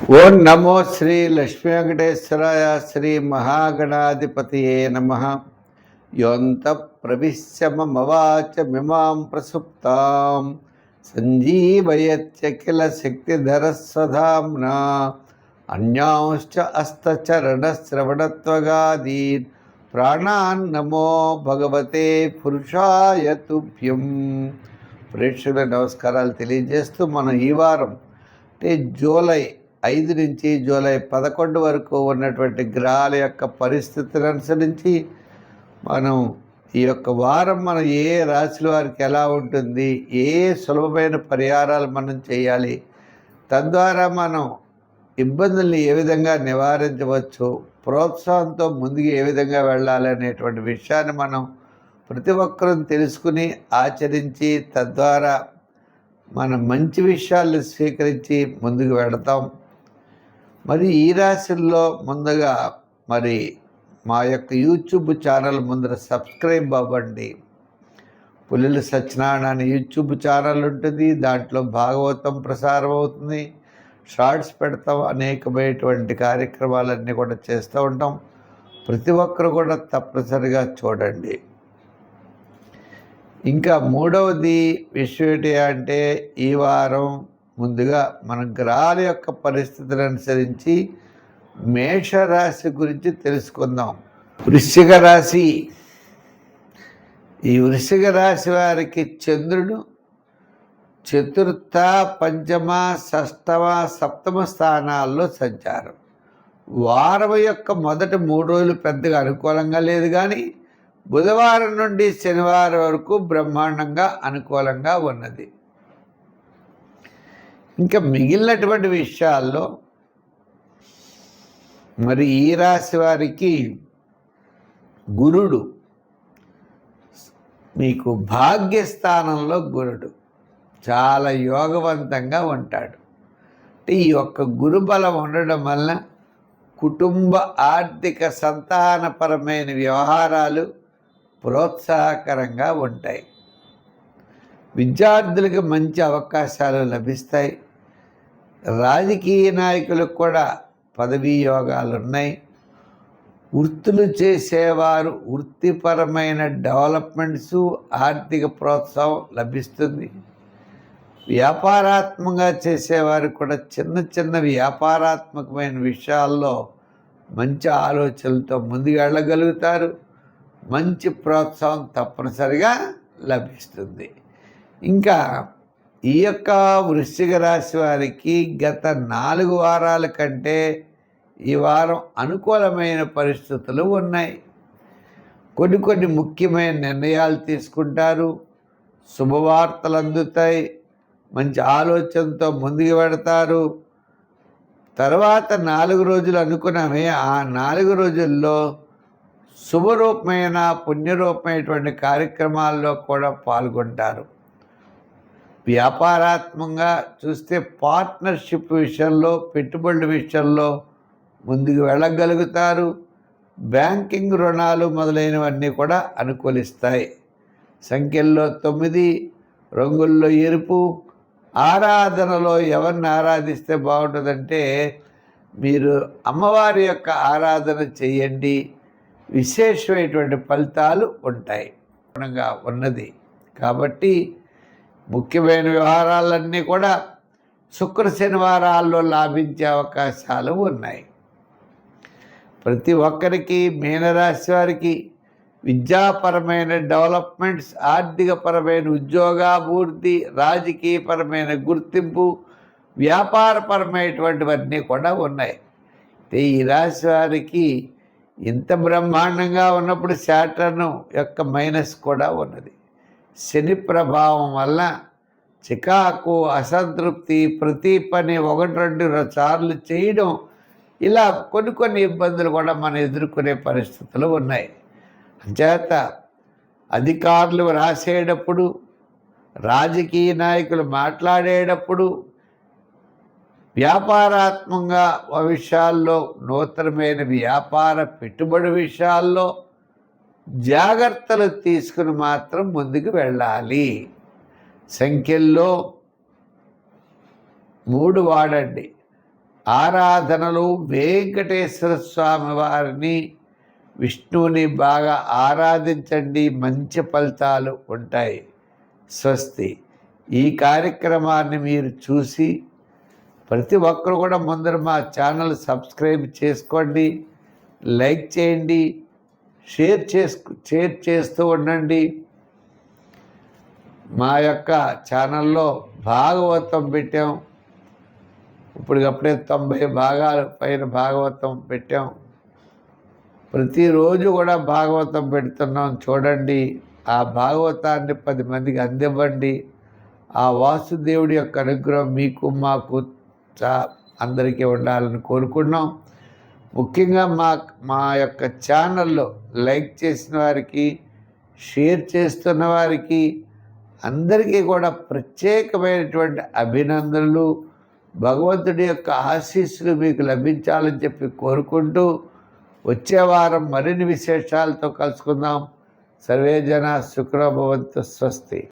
ఓం నమో శ్రీ లక్ష్మీ వెంకటేశ్వరాయ శ్రీ మహాగణాధిపతియే నమః. యోంత ప్రవిశ్య మమ వాచమిమాం ప్రసుప్తాం సంజీవయత్యఖిల శక్తిధరస్వధామ్నా అన్యాంశ్చ హస్తచరణశ్రవణత్వగాదీన్ ప్రాణాన్ నమో భగవతే పురుషాయ తుభ్యం. ప్రేక్షకుల నమస్కారాలు తెలియజేస్తూ మనం ఈ వారం అంటే జూలై 5 నుంచి జూలై 11 వరకు ఉన్నటువంటి గ్రహాల యొక్క పరిస్థితిని అనుసరించి మనం ఈ యొక్క వారం మనం ఏ రాశుల వారికి ఎలా ఉంటుంది, ఏ సులభమైన పరిహారాలు మనం చేయాలి, తద్వారా మనం ఇబ్బందుల్ని ఏ విధంగా నివారించవచ్చు, ప్రోత్సాహంతో ముందుకు ఏ విధంగా వెళ్ళాలి అనేటువంటి విషయాన్ని మనం ప్రతి ఒక్కరూ తెలుసుకుని ఆచరించి తద్వారా మనం మంచి విషయాలను స్వీకరించి ముందుకు వెళతాం. మరి ఈ రాశుల్లో ముందుగా మరి మా యొక్క యూట్యూబ్ ఛానల్ ముందర సబ్స్క్రైబ్ అవ్వండి. పుల్లెల సత్యనారాయణ అనే యూట్యూబ్ ఛానల్ ఉంటుంది, దాంట్లో భాగవతం ప్రసారం అవుతుంది, షార్ట్స్ పెడతాం, అనేకమైనటువంటి కార్యక్రమాలన్నీ కూడా చేస్తూ ఉంటాం. ప్రతి ఒక్కరు కూడా తప్పనిసరిగా చూడండి. ఇంకా మూడవది విషయం ఏంటి అంటే, ఈ వారం ముందుగా మన గ్రహాల యొక్క పరిస్థితులను అనుసరించి మేషరాశి గురించి తెలుసుకుందాం. వృశ్చిక రాశి. ఈ వృశ్చిక రాశి వారికి చంద్రుడు చతుర్థ, పంచమ, షష్టమ, సప్తమ స్థానాల్లో సంచారం. వారం యొక్క మొదటి 3 రోజులు పెద్దగా అనుకూలంగా లేదు, కానీ బుధవారం నుండి శనివారం వరకు బ్రహ్మాండంగా అనుకూలంగా ఉన్నది. ఇంకా మిగిలినటువంటి విషయాల్లో మరి ఈ రాశి వారికి గురుడు మీకు భాగ్యస్థానంలో గురుడు చాలా యోగవంతంగా ఉంటాడు. అంటే ఈ యొక్క గురుబలం ఉండడం వలన కుటుంబ ఆర్థిక సంతానపరమైన వ్యవహారాలు ప్రోత్సాహకరంగా ఉంటాయి. విద్యార్థులకు మంచి అవకాశాలు లభిస్తాయి. రాజకీయ నాయకులకు కూడా పదవీ యోగాలు ఉన్నాయి. వృత్తులు చేసేవారు వృత్తిపరమైన డెవలప్మెంట్స్, ఆర్థిక ప్రోత్సాహం లభిస్తుంది. వ్యాపారాత్మకంగా చేసేవారు కూడా చిన్న చిన్న వ్యాపారాత్మకమైన విషయాల్లో మంచి ఆలోచనలతో ముందుకు వెళ్ళగలుగుతారు. మంచి ప్రోత్సాహం తప్పనిసరిగా లభిస్తుంది. ఇంకా ఈ యొక్క వృశ్చిక రాశి వారికి గత 4 వారాల కంటే ఈ వారం అనుకూలమైన పరిస్థితులు ఉన్నాయి. కొన్ని ముఖ్యమైన నిర్ణయాలు తీసుకుంటారు, శుభవార్తలు అందుతాయి, మంచి ఆలోచనతో ముందుకు పెడతారు. తర్వాత 4 రోజులు అనుకున్నామే, ఆ 4 రోజుల్లో శుభరూపమైన పుణ్యరూపమైనటువంటి కార్యక్రమాల్లో కూడా పాల్గొంటారు. వ్యాపారాత్మకంగా చూస్తే పార్ట్నర్షిప్ విషయంలో, పెట్టుబడుల విషయంలో ముందుకు వెళ్ళగలుగుతారు. బ్యాంకింగ్ రుణాలు మొదలైనవన్నీ కూడా అనుకూలిస్తాయి. సంఖ్యల్లో 9, రంగుల్లో ఎరుపు. ఆరాధనలో ఎవరిని ఆరాధిస్తే బాగుంటుందంటే, మీరు అమ్మవారి యొక్క ఆరాధన చేయండి, విశేషమైనటువంటి ఫలితాలు ఉంటాయి ఉన్నది. కాబట్టి ముఖ్యమైన వ్యవహారాలన్నీ కూడా శుక్ర శనివారాల్లో లాభించే అవకాశాలు ఉన్నాయి. ప్రతి ఒక్కరికి, మీనరాశి వారికి విద్యాపరమైన డెవలప్మెంట్స్, ఆర్థికపరమైన ఉద్యోగాభివృద్ధి, రాజకీయపరమైన గుర్తింపు, వ్యాపారపరమైనటువంటివన్నీ కూడా ఉన్నాయి. ఈ రాశి వారికి ఇంత బ్రహ్మాండంగా ఉన్నప్పుడు శాటర్న్ యొక్క మైనస్ కూడా ఉన్నది. శని ప్రభావం వల్ల చికాకు, అసంతృప్తి, ప్రతి పని 1-2 సార్లు చేయడం, ఇలా కొన్ని ఇబ్బందులు కూడా మనం ఎదుర్కొనే పరిస్థితులు ఉన్నాయి. అంచేత అధికారులు రాసేటప్పుడు, రాజకీయ నాయకులు మాట్లాడేటప్పుడు, వ్యాపారాత్మకంగా విషయాల్లో, నూతనమైన వ్యాపార పెట్టుబడి విషయాల్లో జాగ్రత్తలు తీసుకుని మాత్రం ముందుకు వెళ్ళాలి. సంఖ్యల్లో 3 వాడండి. ఆరాధనలు వెంకటేశ్వర స్వామి వారిని, విష్ణువుని బాగా ఆరాధించండి, మంచి ఫలితాలు ఉంటాయి. స్వస్తి. ఈ కార్యక్రమాన్ని మీరు చూసి ప్రతి ఒక్కరు కూడా ముందర మా ఛానల్ సబ్స్క్రైబ్ చేసుకోండి, లైక్ చేయండి, షేర్ చేస్తూ ఉండండి. మా యొక్క ఛానల్లో భాగవతం పెట్టాం. ఇప్పటికప్పుడే 90 భాగాలు పైన భాగవతం పెట్టాం. ప్రతిరోజు కూడా భాగవతం పెడుతున్నాం, చూడండి. ఆ భాగవతాన్ని 10 మందికి అందివ్వండి. ఆ వాసుదేవుడి యొక్క అనుగ్రహం మీకు మాకు అందరికీ ఉండాలని కోరుకున్నాం. ముఖ్యంగా మా యొక్క ఛానల్లో లైక్ చేసిన వారికి, షేర్ చేస్తున్న వారికి అందరికీ కూడా ప్రత్యేకమైనటువంటి అభినందనలు. భగవంతుడి యొక్క ఆశీస్సులు మీకు లభించాలని చెప్పి కోరుకుంటూ, వచ్చే వారం మరిన్ని విశేషాలతో కలుసుకుందాం. సర్వే జన సుఖినో భవంతు. స్వస్తి.